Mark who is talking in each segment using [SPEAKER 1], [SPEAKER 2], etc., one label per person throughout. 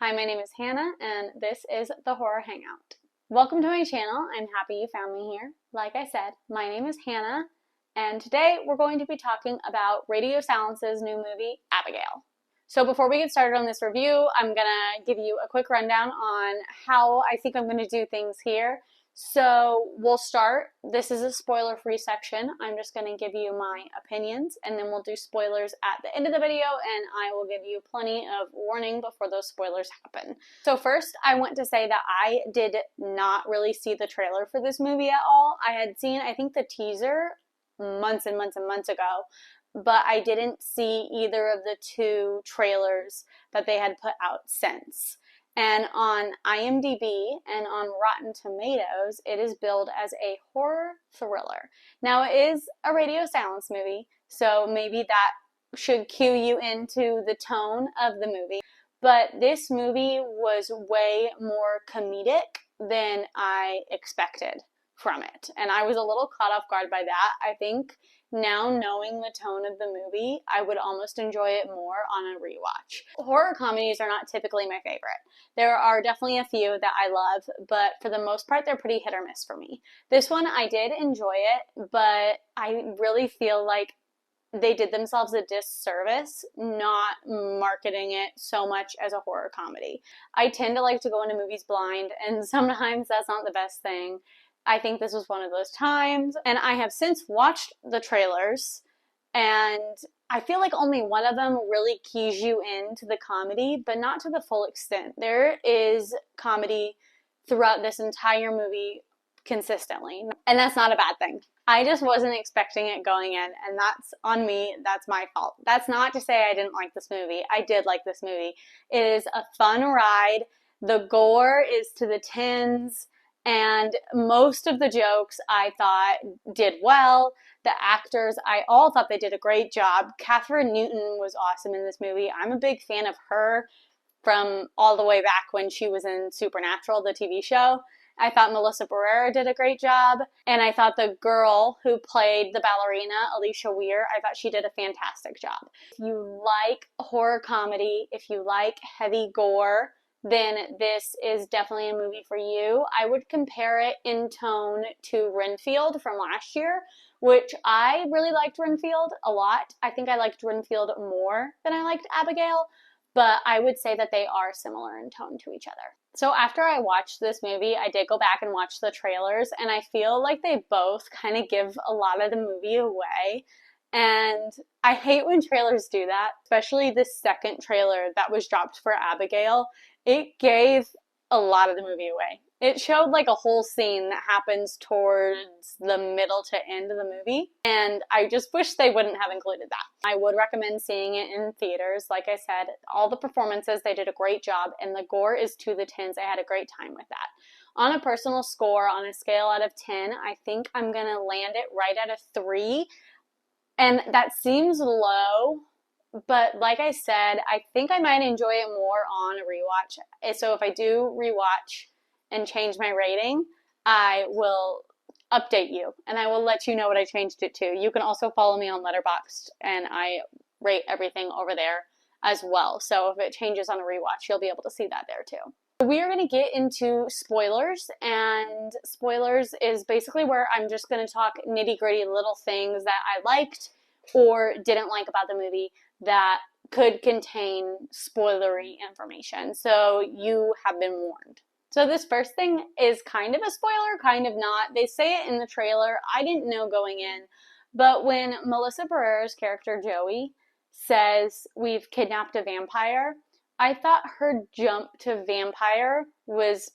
[SPEAKER 1] Hi, my name is Hannah, and this is the Horror Hangout. Welcome to my channel. I'm happy you found me here. Like I said, my name is Hannah, and today we're going to be talking about Radio Silence's new movie, Abigail. So before we get started on this review, I'm going to give you a quick rundown on how I think I'm going to do things here. So we'll start. This is a spoiler-free section. I'm just going to give you my opinions, and then we'll do spoilers at the end of the video, and I will give you plenty of warning before those spoilers happen. So first, I want to say that I did not really see the trailer for this movie at all. I had seen, I think, the teaser months and months and months ago, but I didn't see either of the two trailers that they had put out since. And on IMDb and on Rotten Tomatoes, it is billed as a horror thriller. Now, it is a Radio Silence movie, so maybe that should cue you into the tone of the movie. But this movie was way more comedic than I expected from it. And I was a little caught off guard by that. I think now knowing the tone of the movie, I would almost enjoy it more on a rewatch. Horror comedies are not typically my favorite. There are definitely a few that I love, but for the most part, they're pretty hit or miss for me. This one, I did enjoy it, but I really feel like they did themselves a disservice not marketing it so much as a horror comedy. I tend to like to go into movies blind, and sometimes that's not the best thing. I think this was one of those times, and I have since watched the trailers, and I feel like only one of them really keys you into the comedy, but not to the full extent. There is comedy throughout this entire movie consistently, and that's not a bad thing. I just wasn't expecting it going in, and that's on me. That's my fault. That's not to say I didn't like this movie. I did like this movie. It is a fun ride. The gore is to the tens. And most of the jokes I thought did well. The actors, I all thought they did a great job. Katherine Newton was awesome in this movie. I'm a big fan of her from all the way back when she was in Supernatural, the TV show. I thought Melissa Barrera did a great job. And I thought the girl who played the ballerina, Alicia Weir, I thought she did a fantastic job. If you like horror comedy, if you like heavy gore, then this is definitely a movie for you. I would compare it in tone to Renfield from last year, which I really liked Renfield a lot. I think I liked Renfield more than I liked Abigail, but I would say that they are similar in tone to each other. So after I watched this movie, I did go back and watch the trailers, and I feel like they both kind of give a lot of the movie away. And I hate when trailers do that, especially the second trailer that was dropped for Abigail. It gave a lot of the movie away. It showed like a whole scene that happens towards the middle to end of the movie, and I just wish they wouldn't have included that. I would recommend seeing it in theaters. Like I said, all the performances, they did a great job, and the gore is to the tens. I had a great time with that. On a personal score, on a scale out of 10, I think I'm going to land it right at a 3. And that seems low, but like I said, I think I might enjoy it more on a rewatch. So if I do rewatch and change my rating, I will update you, and I will let you know what I changed it to. You can also follow me on Letterboxd, and I rate everything over there as well. So if it changes on a rewatch, you'll be able to see that there too. We are going to get into spoilers, and spoilers is basically where I'm just going to talk nitty-gritty little things that I liked or didn't like about the movie that could contain spoilery information. So you have been warned. So this first thing is kind of a spoiler, kind of not. They say it in the trailer. I didn't know going in, but when Melissa Barrera's character Joey says, "We've kidnapped a vampire," I thought her jump to vampire was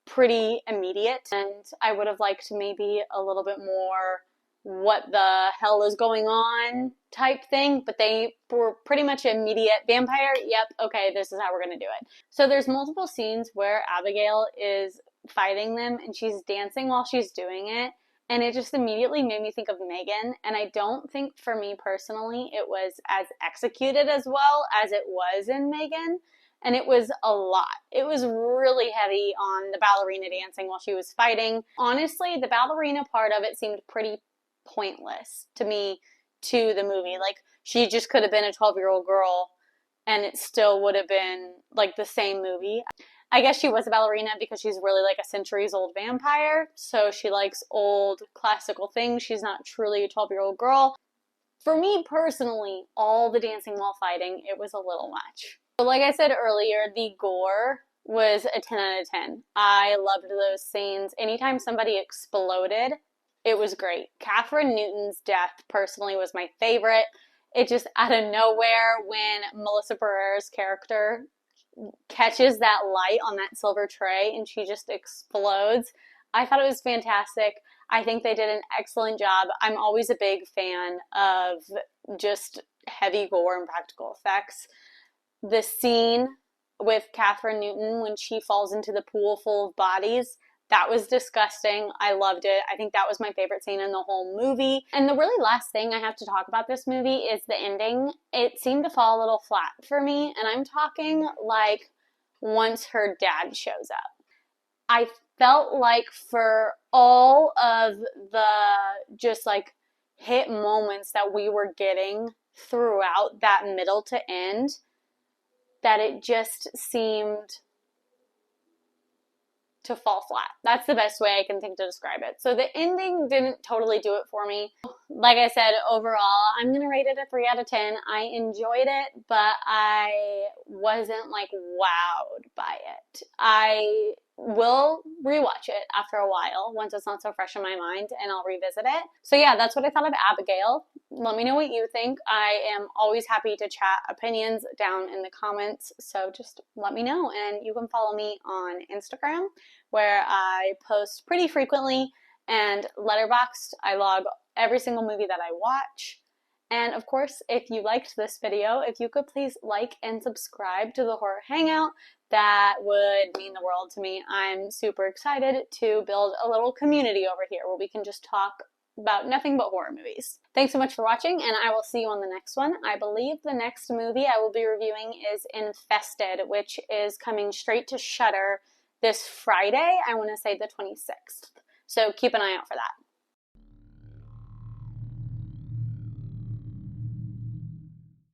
[SPEAKER 1] pretty immediate, and I would have liked maybe a little bit more what the hell is going on type thing, but they were pretty much immediate vampire. Yep, okay, this is how we're gonna do it. So there's multiple scenes where Abigail is fighting them and she's dancing while she's doing it, and it just immediately made me think of Megan, and I don't think for me personally it was as executed as well as it was in Megan, and it was a lot. It was really heavy on the ballerina dancing while she was fighting. Honestly, the ballerina part of it seemed pretty pointless to me to the movie. Like, she just could have been a 12-year-old girl and it still would have been like the same movie. I guess she was a ballerina because she's really like a centuries-old vampire, so she likes old classical things. She's not truly a 12-year-old girl. For me personally, all the dancing while fighting, it was a little much. But like I said earlier, the gore was a 10 out of 10. I loved those scenes. Anytime somebody exploded, it was great. Catherine Newton's death personally was my favorite. It just out of nowhere when Melissa Barrera's character catches that light on that silver tray and she just explodes. I thought it was fantastic. I think they did an excellent job. I'm always a big fan of just heavy gore and practical effects. The scene with Catherine Newton when she falls into the pool full of bodies, that was disgusting. I loved it. I think that was my favorite scene in the whole movie. And the really last thing I have to talk about this movie is the ending. It seemed to fall a little flat for me, and I'm talking like once her dad shows up. I felt like for all of the just like hit moments that we were getting throughout that middle to end, that it just seemed to fall flat. That's the best way I can think to describe it. So the ending didn't totally do it for me. Like I said, overall, I'm going to rate it a 3 out of 10. I enjoyed it, but I wasn't like wowed by it. I will rewatch it after a while once it's not so fresh in my mind, and I'll revisit it. So yeah, that's what I thought of Abigail. Let me know what you think. I am always happy to chat opinions down in the comments, so just let me know. And you can follow me on Instagram, where I post pretty frequently, and Letterboxd, I log every single movie that I watch. And of course, if you liked this video, if you could please like and subscribe to the Horror Hangout, that would mean the world to me. I'm super excited to build a little community over here where we can just talk about nothing but horror movies. Thanks so much for watching, and I will see you on the next one. I believe the next movie I will be reviewing is Infested, which is coming straight to Shudder this Friday. I want to say the 26th. So keep an eye out for that.